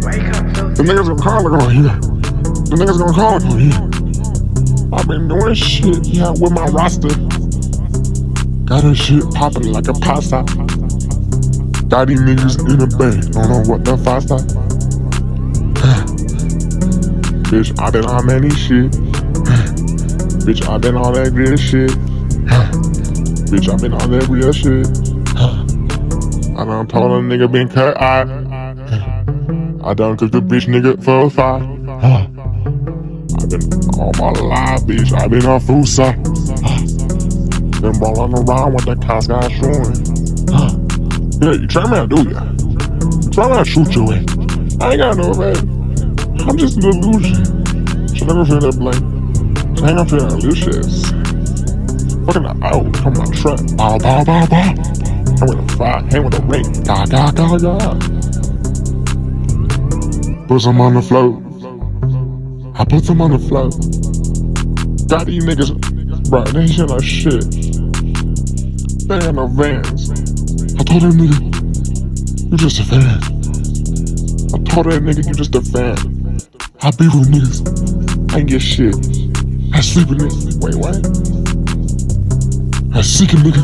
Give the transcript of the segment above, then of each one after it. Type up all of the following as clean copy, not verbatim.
The niggas gonna call it on you. The niggas gonna call it on you. I've been doing shit, yeah, with my roster. Got this shit poppin' like a pasta. Got these niggas in the bank, don't know what the faster. Bitch, I been on many shit. Bitch, I been on that good shit. Bitch, I been on that real shit. I done told a nigga been cut out. I done cooked a bitch nigga for a fight. I been all my life, bitch, I been on food side. Been rolling around with the cops got showing. Yeah, you try me to do ya. You try me to shoot your ass. I ain't got no man. I'm just a delusion. So never feel that blame. So I ain't gonna feel that little shit. Fucking the out, come on, trap. Bow, bow, bow, bow. I'm with a fire, hang with a ring. Da, da, da, da. Put some on the floor. I put some on the floor. Got these niggas, bro, they ain't shit like shit. They ain't got no vans. I told that nigga, you just a fan. I told that nigga, you just a fan. I be with niggas, I ain't get shit. I sleep with niggas, wait, what? I seek a nigga,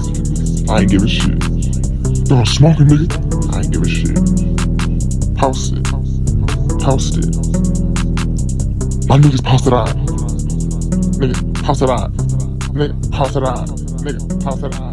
I ain't giving shit. Don't smoke a nigga, I ain't giving shit. Post it, post it. My niggas post it out. Nigga, post it out. Nigga, post it out. Nigga, post it out.